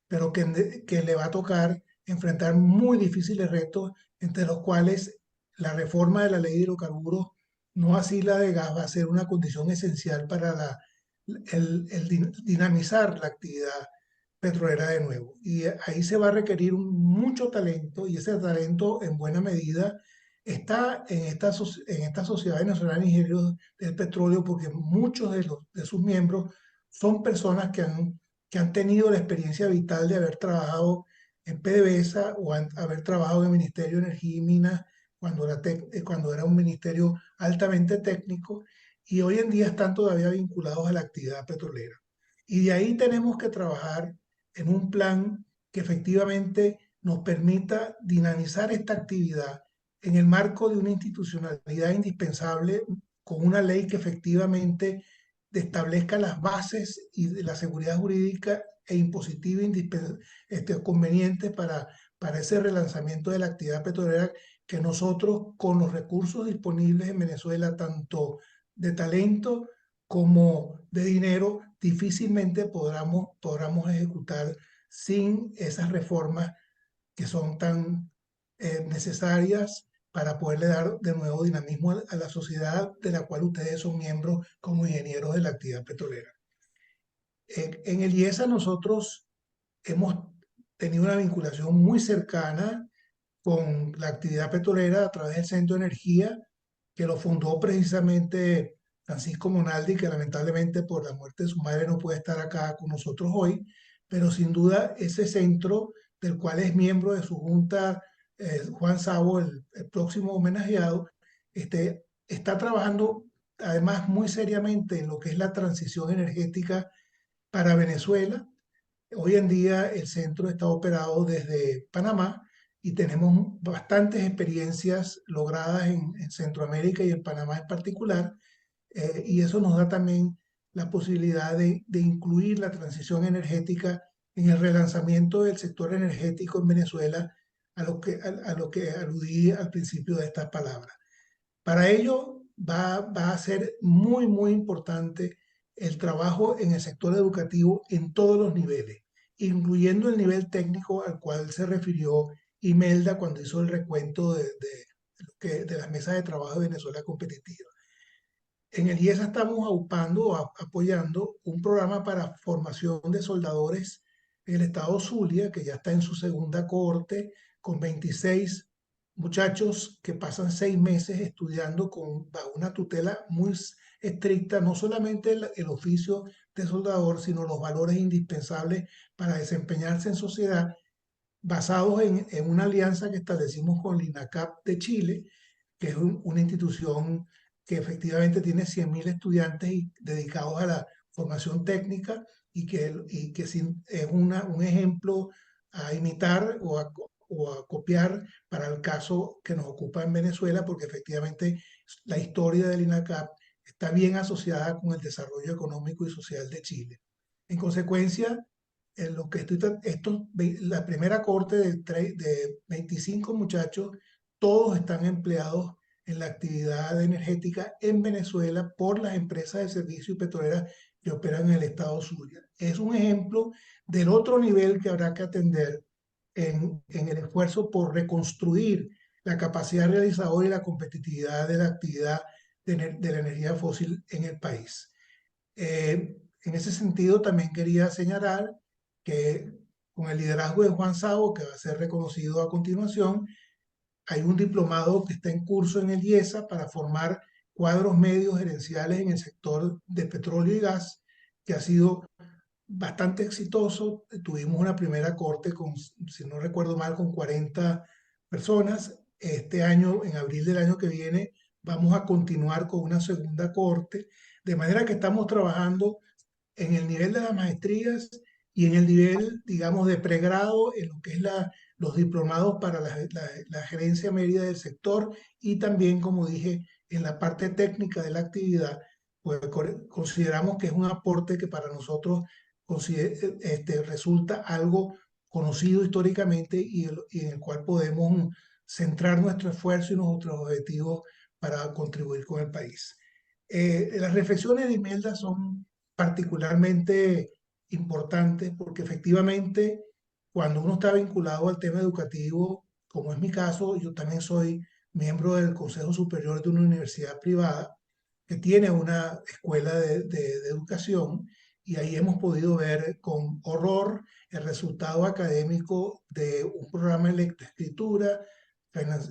pero que le va a tocar enfrentar muy difíciles retos, entre los cuales la reforma de la ley de hidrocarburos, no así la de gas, va a ser una condición esencial para dinamizar la actividad petrolera de nuevo. Y ahí se va a requerir mucho talento, y ese talento en buena medida está en esta sociedad venezolana de ingenieros del petróleo, porque muchos de sus miembros son personas que han tenido la experiencia vital de haber trabajado en PDVSA o haber trabajado en el Ministerio de Energía y Minas cuando era un ministerio altamente técnico, y hoy en día están todavía vinculados a la actividad petrolera. Y de ahí tenemos que trabajar en un plan que efectivamente nos permita dinamizar esta actividad en el marco de una institucionalidad indispensable, con una ley que efectivamente establezca las bases y de la seguridad jurídica e impositiva convenientes para ese relanzamiento de la actividad petrolera, que nosotros, con los recursos disponibles en Venezuela, tanto de talento como de dinero, difícilmente podamos ejecutar sin esas reformas que son tan necesarias para poderle dar de nuevo dinamismo a la sociedad de la cual ustedes son miembros como ingenieros de la actividad petrolera. En el IESA nosotros hemos tenido una vinculación muy cercana con la actividad petrolera a través del Centro de Energía, que lo fundó precisamente Francisco Monaldi, que lamentablemente por la muerte de su madre no puede estar acá con nosotros hoy, pero sin duda ese centro, del cual es miembro de su junta Juan Sabo, el próximo homenajeado, está trabajando además muy seriamente en lo que es la transición energética para Venezuela. Hoy en día el centro está operado desde Panamá, y tenemos bastantes experiencias logradas en Centroamérica y en Panamá en particular, y eso nos da también la posibilidad de incluir la transición energética en el relanzamiento del sector energético en Venezuela, a lo que aludí al principio de estas palabras. Para ello va a ser muy, muy importante el trabajo en el sector educativo en todos los niveles, incluyendo el nivel técnico al cual se refirió Imelda cuando hizo el recuento de las mesas de trabajo de Venezuela Competitiva. En el IESA estamos apoyando un programa para formación de soldadores en el estado Zulia, que ya está en su segunda cohorte, con 26 muchachos que pasan 6 meses estudiando bajo una tutela muy estricta, no solamente el oficio de soldador, sino los valores indispensables para desempeñarse en sociedad, basados en una alianza que establecimos con la INACAP de Chile, que es una institución que efectivamente tiene 100.000 estudiantes dedicados a la formación técnica, y que es un ejemplo a imitar o a copiar para el caso que nos ocupa en Venezuela, porque efectivamente la historia del INACAP está bien asociada con el desarrollo económico y social de Chile. En consecuencia, en lo que la primera cohorte de 25 muchachos, todos están empleados en la actividad energética en Venezuela por las empresas de servicios y petroleras que operan en el estado Zulia. Es un ejemplo del otro nivel que habrá que atender en el esfuerzo por reconstruir la capacidad realizadora y la competitividad de la actividad de la energía fósil en el país. En ese sentido, también quería señalar que con el liderazgo de Juan Sabo, que va a ser reconocido a continuación, hay un diplomado que está en curso en el IESA para formar cuadros medios gerenciales en el sector de petróleo y gas, que ha sido bastante exitoso. Tuvimos una primera cohorte con, si no recuerdo mal, con 40 personas. Este año, en abril del año que viene, vamos a continuar con una segunda cohorte, de manera que estamos trabajando en el nivel de las maestrías y en el nivel, digamos, de pregrado, en lo que es los diplomados para la gerencia media del sector, y también, como dije, en la parte técnica de la actividad, pues consideramos que es un aporte que para nosotros resulta algo conocido históricamente, y en el cual podemos centrar nuestro esfuerzo y nuestros objetivos para contribuir con el país. Las reflexiones de Imelda son particularmente importantes porque efectivamente, cuando uno está vinculado al tema educativo, como es mi caso, yo también soy miembro del Consejo Superior de una universidad privada que tiene una escuela de educación, y ahí hemos podido ver con horror el resultado académico de un programa de lectoescritura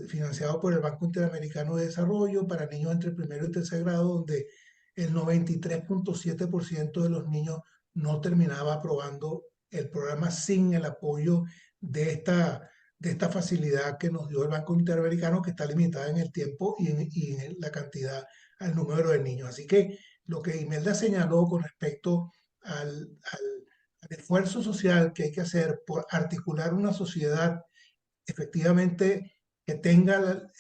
financiado por el Banco Interamericano de Desarrollo para niños entre primero y tercer grado, donde el 93.7% de los niños no terminaba aprobando el programa sin el apoyo de esta facilidad que nos dio el Banco Interamericano, que está limitada en el tiempo y en la cantidad, al número de niños. Así que lo que Imelda señaló con respecto al esfuerzo social que hay que hacer por articular una sociedad efectivamente que tenga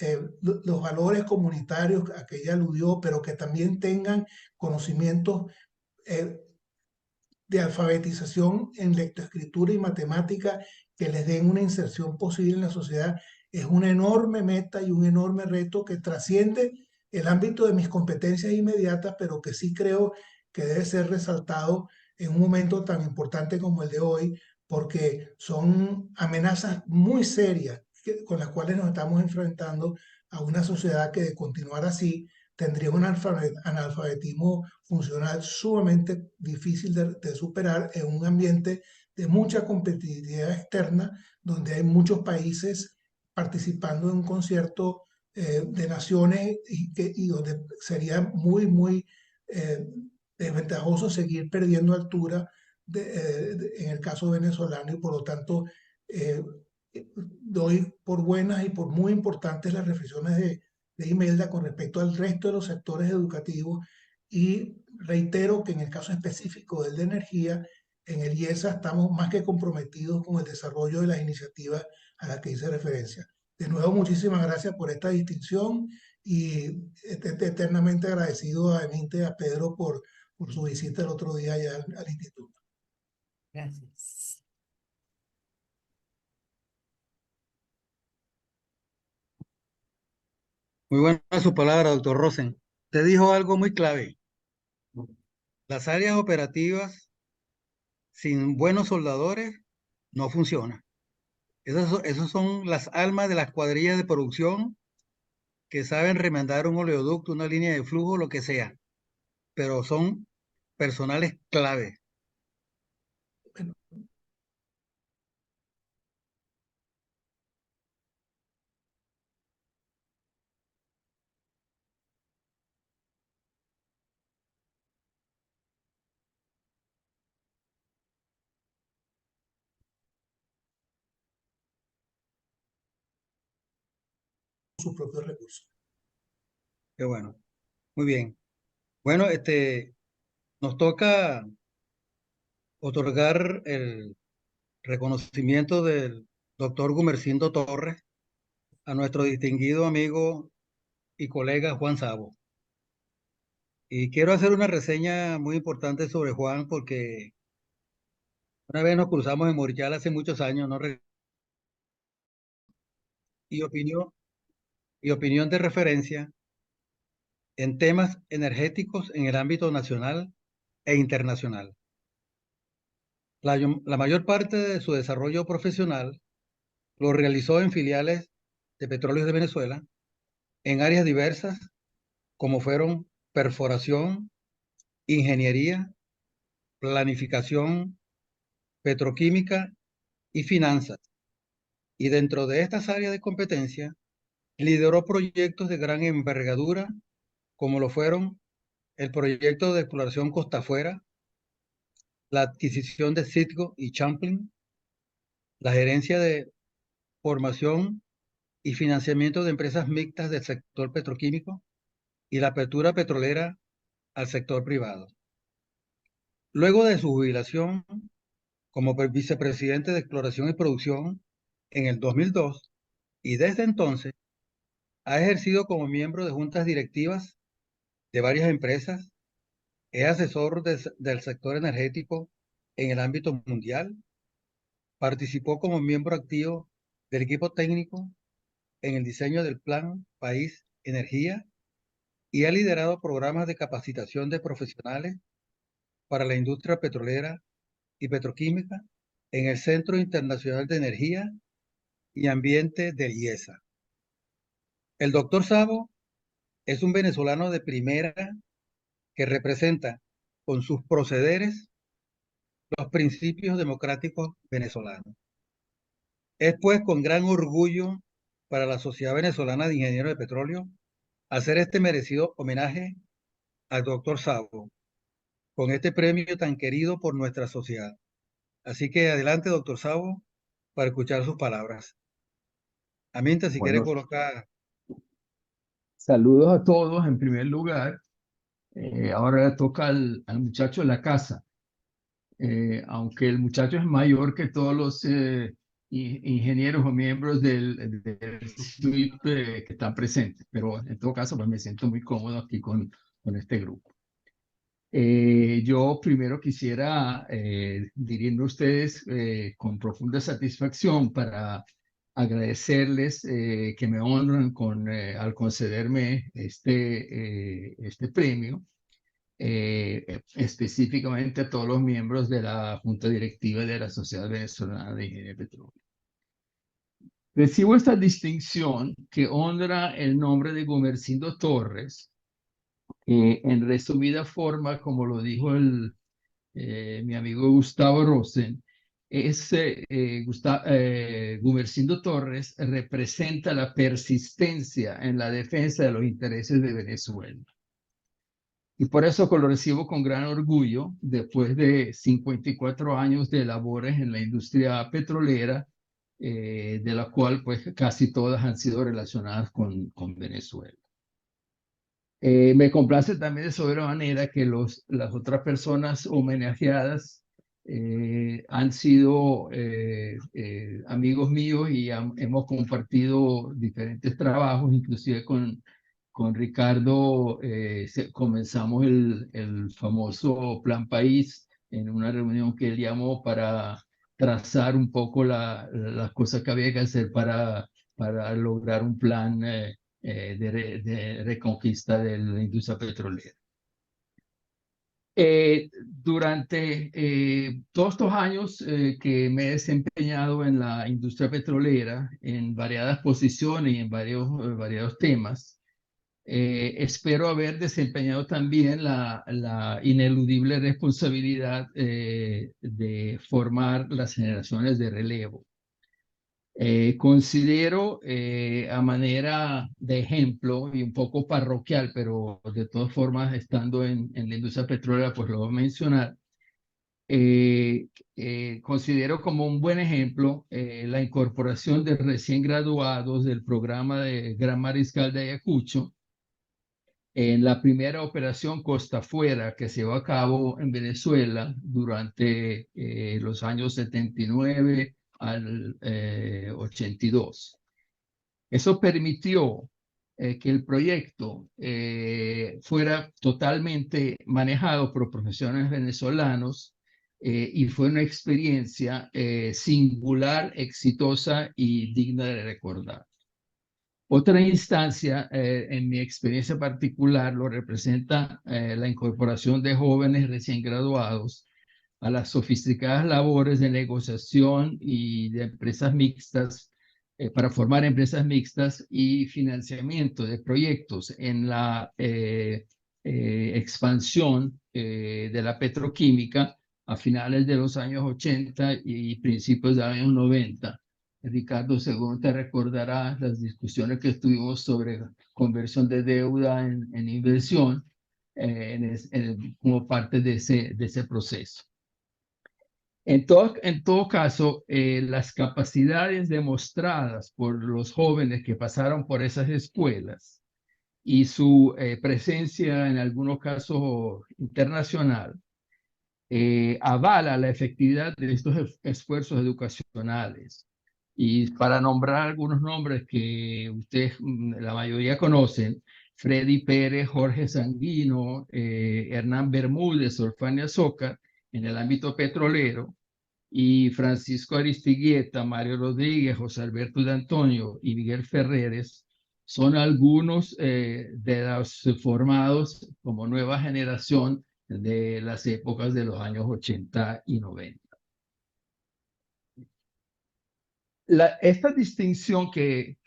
los valores comunitarios a que ella aludió, pero que también tengan conocimientos de alfabetización en lectoescritura y matemática que les den una inserción posible en la sociedad, es una enorme meta y un enorme reto que trasciende el ámbito de mis competencias inmediatas, pero que sí creo que debe ser resaltado en un momento tan importante como el de hoy, porque son amenazas muy serias con las cuales nos estamos enfrentando a una sociedad que de continuar así tendría un analfabetismo funcional sumamente difícil de superar en un ambiente de mucha competitividad externa, donde hay muchos países participando en un concierto de naciones y donde sería muy desventajoso seguir perdiendo altura en el caso venezolano, y por lo tanto doy por buenas y por muy importantes las reflexiones de Imelda con respecto al resto de los sectores educativos, y reitero que en el caso específico del de energía, en el IESA estamos más que comprometidos con el desarrollo de las iniciativas a las que hice referencia. De nuevo, muchísimas gracias por esta distinción y eternamente agradecido a Eminte y a Pedro por su visita el otro día allá al instituto. Gracias. Muy buena su palabra, doctor Rosen. Usted dijo algo muy clave. Las áreas operativas sin buenos soldadores no funcionan. Esos son las almas de las cuadrillas de producción que saben remendar un oleoducto, una línea de flujo, lo que sea, pero son personales clave. Sus propios recursos. Qué bueno. Muy bien. Bueno, nos toca otorgar el reconocimiento del doctor Gumercindo Torres a nuestro distinguido amigo y colega Juan Sabo. Y quiero hacer una reseña muy importante sobre Juan porque una vez nos cruzamos en Morichal hace muchos años, ¿no? Y opinión de referencia en temas energéticos en el ámbito nacional e internacional. La mayor parte de su desarrollo profesional lo realizó en filiales de Petróleos de Venezuela en áreas diversas como fueron perforación, ingeniería, planificación, petroquímica y finanzas. Y dentro de estas áreas de competencia, lideró proyectos de gran envergadura, como lo fueron el proyecto de exploración Costa Afuera, la adquisición de Citgo y Champlain, la gerencia de formación y financiamiento de empresas mixtas del sector petroquímico y la apertura petrolera al sector privado. Luego de su jubilación como vicepresidente de Exploración y Producción en el 2002, y desde entonces ha ejercido como miembro de juntas directivas de varias empresas, es asesor del sector energético en el ámbito mundial, participó como miembro activo del equipo técnico en el diseño del Plan País Energía y ha liderado programas de capacitación de profesionales para la industria petrolera y petroquímica en el Centro Internacional de Energía y Ambiente del IESA. El doctor Sabo es un venezolano de primera que representa con sus procederes los principios democráticos venezolanos. Es pues con gran orgullo para la Sociedad Venezolana de Ingenieros de Petróleo hacer este merecido homenaje al doctor Sabo con este premio tan querido por nuestra sociedad. Así que adelante, doctor Sabo, para escuchar sus palabras. Aminta, si quiere Bueno, colocar. saludos a todos en primer lugar. Ahora le toca al muchacho de la casa. Aunque el muchacho es mayor que todos los ingenieros o miembros del suite que están presentes, pero en todo caso pues me siento muy cómodo aquí con este grupo. Yo primero quisiera dirigirme a ustedes con profunda satisfacción para agradecerles que me honran al concederme este premio. Específicamente a todos los miembros de la Junta Directiva de la Sociedad Venezolana de Ingeniería de Petróleo. Recibo esta distinción que honra el nombre de Gumersindo Torres, en resumida forma, como lo dijo mi amigo Gustavo Rosen, Gumersindo Torres representa la persistencia en la defensa de los intereses de Venezuela. Y por eso lo recibo con gran orgullo, después de 54 años de labores en la industria petrolera, de la cual pues casi todas han sido relacionadas con Venezuela. Me complace también de sobremanera que las otras personas homenajeadas han sido amigos míos y hemos compartido diferentes trabajos, inclusive con Ricardo comenzamos el famoso Plan País en una reunión que él llamó para trazar un poco las cosas que había que hacer para lograr un plan de reconquista de la industria petrolera. Durante todos estos años que me he desempeñado en la industria petrolera, en variadas posiciones y en variados temas, espero haber desempeñado también la ineludible responsabilidad de formar las generaciones de relevo. Considero a manera de ejemplo y un poco parroquial, pero de todas formas estando en la industria petrolera, pues lo voy a mencionar. Considero como un buen ejemplo la incorporación de recién graduados del programa de Gran Mariscal de Ayacucho en la primera operación Costa Afuera que se llevó a cabo en Venezuela durante los años 79 al 82. Eso permitió que el proyecto fuera totalmente manejado por profesionales venezolanos y fue una experiencia singular, exitosa y digna de recordar. Otra instancia, en mi experiencia particular, lo representa la incorporación de jóvenes recién graduados a las sofisticadas labores de negociación y de empresas mixtas, para formar empresas mixtas y financiamiento de proyectos en la expansión de la petroquímica a finales de los años 80 y principios de los años 90. Ricardo, según te recordarás, las discusiones que tuvimos sobre conversión de deuda en inversión como parte de ese proceso. En todo caso, las capacidades demostradas por los jóvenes que pasaron por esas escuelas y su presencia en algunos casos internacional avala la efectividad de estos esfuerzos educacionales. Y para nombrar algunos nombres que ustedes, la mayoría conocen, Freddy Pérez, Jorge Sanguino, Hernán Bermúdez, Orfania Azócar, en el ámbito petrolero, y Francisco Aristiguieta, Mario Rodríguez, José Alberto de Antonio y Miguel Ferreres, son algunos de los formados como nueva generación de las épocas de los años 80 y 90. Esta distinción que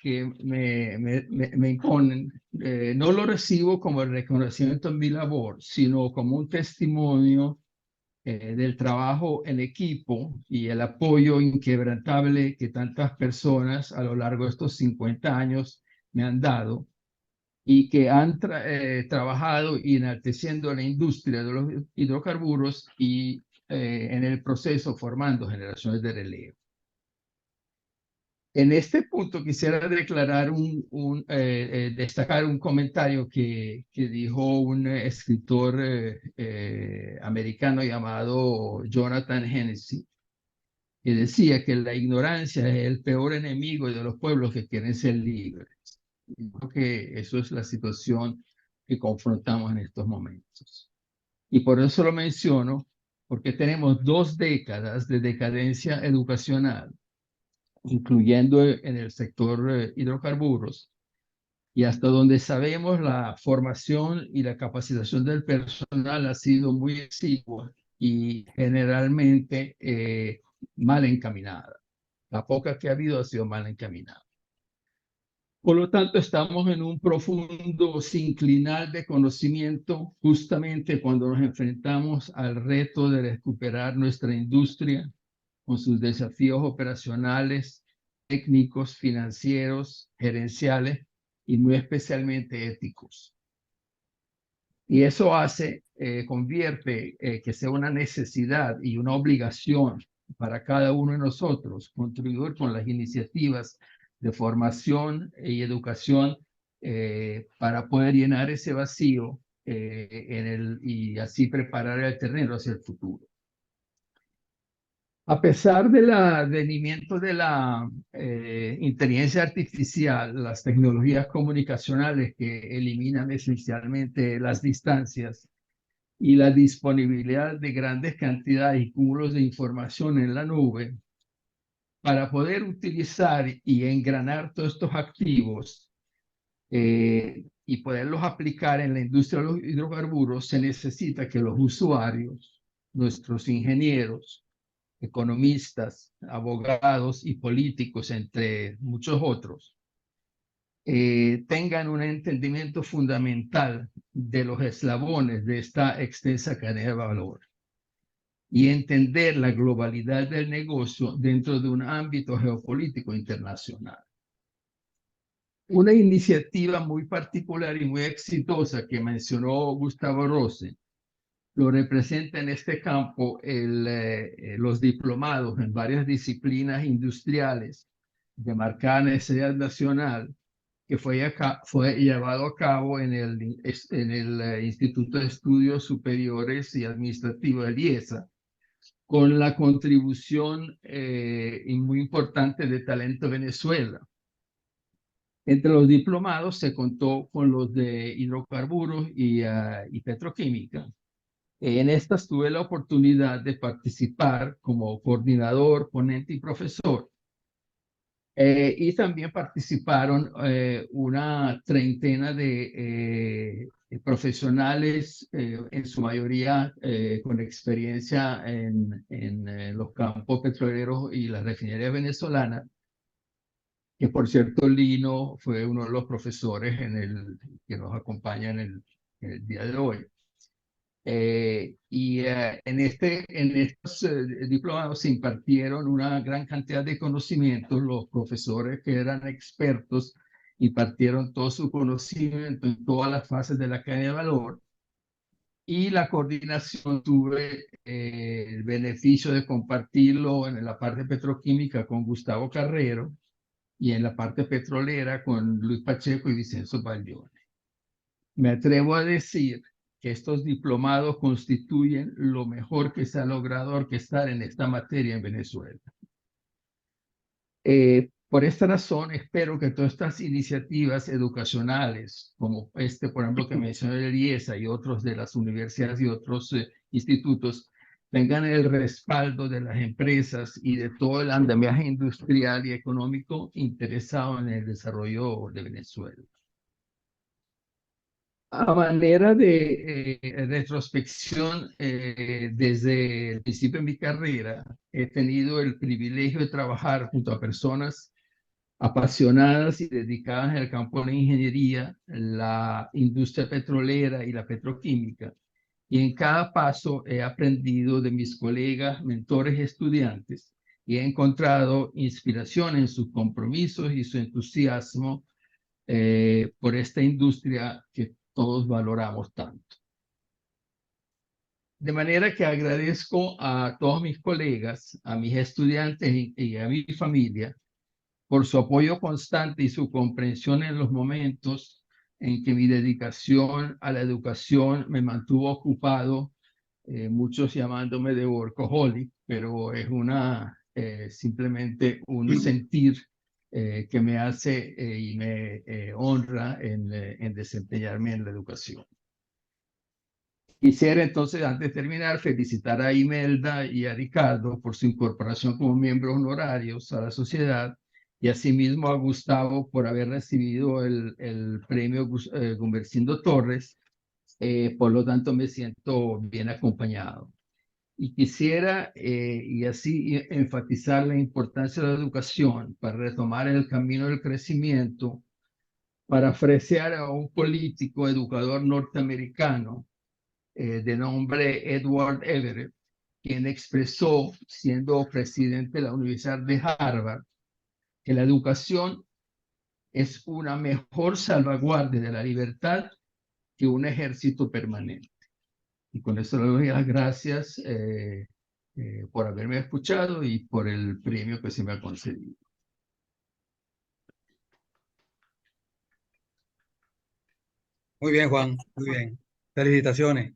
me imponen, no lo recibo como el reconocimiento en mi labor, sino como un testimonio del trabajo en equipo y el apoyo inquebrantable que tantas personas a lo largo de estos 50 años me han dado y que han trabajado enalteciendo la industria de los hidrocarburos y en el proceso formando generaciones de relevo. En este punto quisiera declarar destacar un comentario que dijo un escritor americano llamado Jonathan Hennessy, que decía que la ignorancia es el peor enemigo de los pueblos que quieren ser libres. Y creo que eso es la situación que confrontamos en estos momentos. Y por eso lo menciono, porque tenemos 2 décadas de decadencia educacional, incluyendo en el sector hidrocarburos, y hasta donde sabemos la formación y la capacitación del personal ha sido muy exigua y generalmente mal encaminada. La poca que ha habido ha sido mal encaminada. Por lo tanto, estamos en un profundo sinclinal de conocimiento justamente cuando nos enfrentamos al reto de recuperar nuestra industria con sus desafíos operacionales, técnicos, financieros, gerenciales y muy especialmente éticos. Y eso convierte que sea una necesidad y una obligación para cada uno de nosotros contribuir con las iniciativas de formación y educación para poder llenar ese vacío y así preparar el terreno hacia el futuro. A pesar del advenimiento de la inteligencia artificial, las tecnologías comunicacionales que eliminan esencialmente las distancias y la disponibilidad de grandes cantidades y cúmulos de información en la nube, para poder utilizar y engranar todos estos activos y poderlos aplicar en la industria de los hidrocarburos, se necesita que los usuarios, nuestros ingenieros, economistas, abogados y políticos, entre muchos otros, tengan un entendimiento fundamental de los eslabones de esta extensa cadena de valor y entender la globalidad del negocio dentro de un ámbito geopolítico internacional. Una iniciativa muy particular y muy exitosa que mencionó Gustavo Rose lo representa en este campo los diplomados en varias disciplinas industriales de marcada necesidad nacional, que fue llevado a cabo en el Instituto de Estudios Superiores y Administrativos del IESA, con la contribución muy importante de Talento Venezuela. Entre los diplomados se contó con los de hidrocarburos y petroquímica. En estas tuve la oportunidad de participar como coordinador, ponente y profesor. Y también participaron una treintena de profesionales, en su mayoría con experiencia en los campos petroleros y las refinerías venezolanas, que por cierto Lino fue uno de los profesores que nos acompaña en el día de hoy. En estos diplomados se impartieron una gran cantidad de conocimientos. Los profesores que eran expertos impartieron todo su conocimiento en todas las fases de la cadena de valor, y la coordinación tuve el beneficio de compartirlo en la parte petroquímica con Gustavo Carrero y en la parte petrolera con Luis Pacheco y Vicenzo Baglione. Me atrevo a decir que estos diplomados constituyen lo mejor que se ha logrado orquestar en esta materia en Venezuela. Por esta razón, espero que todas estas iniciativas educacionales, como por ejemplo, que mencioné el IESA y otros de las universidades y otros institutos, tengan el respaldo de las empresas y de todo el andamiaje industrial y económico interesado en el desarrollo de Venezuela. A manera de retrospección, desde el principio de mi carrera, he tenido el privilegio de trabajar junto a personas apasionadas y dedicadas en el campo de la ingeniería, la industria petrolera y la petroquímica, y en cada paso he aprendido de mis colegas, mentores y estudiantes y he encontrado inspiración en sus compromisos y su entusiasmo por esta industria que todos valoramos tanto. De manera que agradezco a todos mis colegas, a mis estudiantes y a mi familia por su apoyo constante y su comprensión en los momentos en que mi dedicación a la educación me mantuvo ocupado, muchos llamándome de workaholic, pero es simplemente un sentir que me hace y me honra en desempeñarme en la educación. Quisiera entonces, antes de terminar, felicitar a Imelda y a Ricardo por su incorporación como miembros honorarios a la sociedad y asimismo a Gustavo por haber recibido el premio Gumersindo Torres. Por lo tanto, me siento bien acompañado. Y quisiera, y así enfatizar la importancia de la educación para retomar el camino del crecimiento, parafrasear a un político educador norteamericano de nombre Edward Everett, quien expresó, siendo presidente de la Universidad de Harvard, que la educación es una mejor salvaguardia de la libertad que un ejército permanente. Y con eso le doy las gracias por haberme escuchado y por el premio que se me ha concedido. Muy bien, Juan, muy bien. Felicitaciones.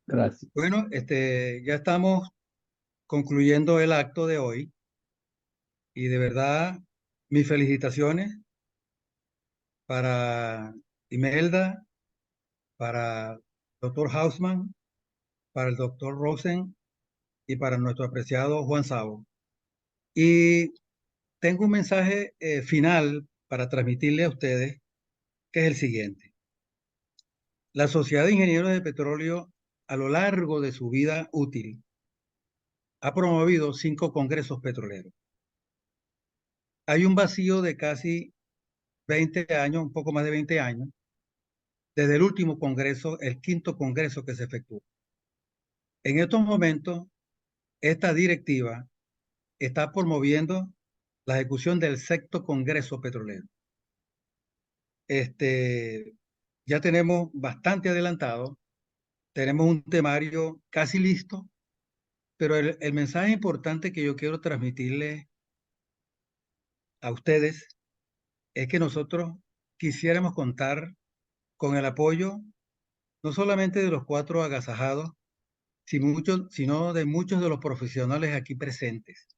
Gracias. Bueno, ya estamos concluyendo el acto de hoy y de verdad mis felicitaciones para Imelda, para el doctor Hausman, para el doctor Rosen y para nuestro apreciado Juan Sabo. Y tengo un mensaje final para transmitirle a ustedes, que es el siguiente. La Sociedad de Ingenieros de Petróleo, a lo largo de su vida útil, ha promovido 5 congresos petroleros. Hay un vacío de casi 20 años, un poco más de 20 años, desde el último congreso, el 5º congreso que se efectuó. En estos momentos, esta directiva está promoviendo la ejecución del 6º congreso petrolero. Ya tenemos bastante adelantado, tenemos un temario casi listo, pero el mensaje importante que yo quiero transmitirle a ustedes es que nosotros quisiéramos contar con el apoyo no solamente de los 4 agasajados, sino de muchos de los profesionales aquí presentes.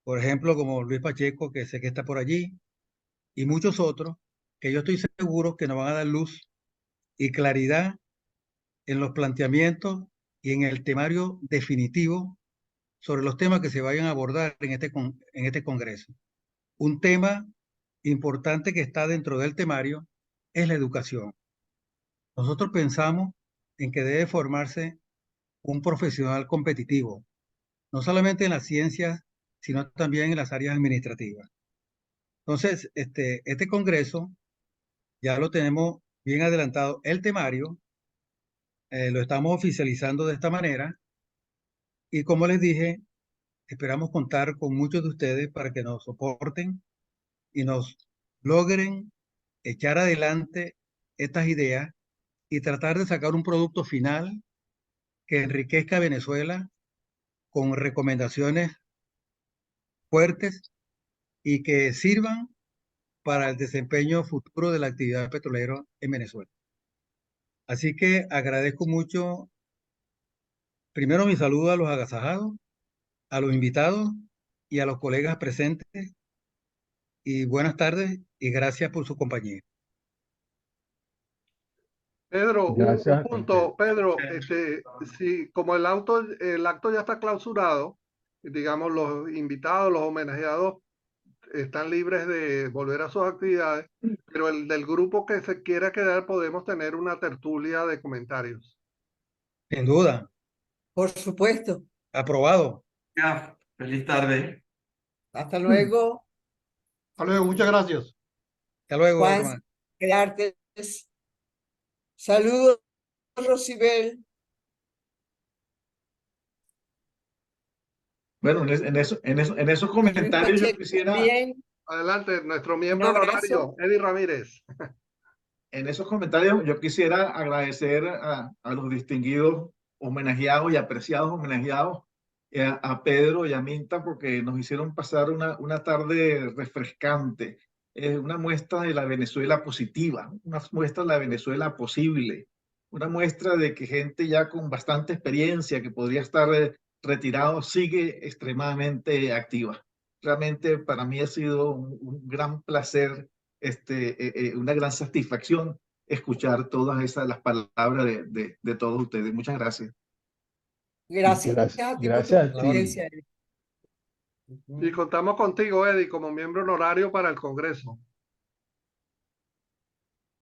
Por ejemplo, como Luis Pacheco, que sé que está por allí, y muchos otros que yo estoy seguro que nos van a dar luz y claridad en los planteamientos y en el temario definitivo sobre los temas que se vayan a abordar en este congreso. Un tema importante que está dentro del temario es la educación. Nosotros pensamos en que debe formarse un profesional competitivo, no solamente en las ciencias, sino también en las áreas administrativas. Entonces, este congreso ya lo tenemos bien adelantado. El temario lo estamos oficializando de esta manera y como les dije, esperamos contar con muchos de ustedes para que nos soporten y nos logren echar adelante estas ideas y tratar de sacar un producto final que enriquezca a Venezuela con recomendaciones fuertes y que sirvan para el desempeño futuro de la actividad petrolera en Venezuela. Así que agradezco mucho, primero mi saludo a los agasajados, a los invitados y a los colegas presentes. Y buenas tardes y gracias por su compañía. Pedro, un Gracias. punto, Pedro, si como el acto ya está clausurado, digamos, los invitados, los homenajeados están libres de volver a sus actividades, pero el del grupo que se quiera quedar podemos tener una tertulia de comentarios. Sin duda, Por supuesto. aprobado. Ya, feliz tarde. Hasta luego. Hasta luego, muchas gracias. Hasta luego, Juan, hermano. quedarte. Saludos. Rosibel. Bueno, en esos comentarios yo quisiera, También, Adelante, nuestro un miembro abrazo. honorario, Eddie Ramírez. en esos comentarios yo quisiera agradecer a los distinguidos homenajeados y apreciados homenajeados, a Pedro y a Minta, porque nos hicieron pasar una tarde refrescante, una muestra de la Venezuela positiva, una muestra de la Venezuela posible, una muestra de que gente ya con bastante experiencia, que podría estar retirado, sigue extremadamente activa. Realmente para mí ha sido un gran placer, una gran satisfacción escuchar todas esas las palabras de todos ustedes. Muchas gracias. Gracias a ti por tu Gracias a ti. presencia. Y contamos contigo, Eddie, como miembro honorario para el Congreso.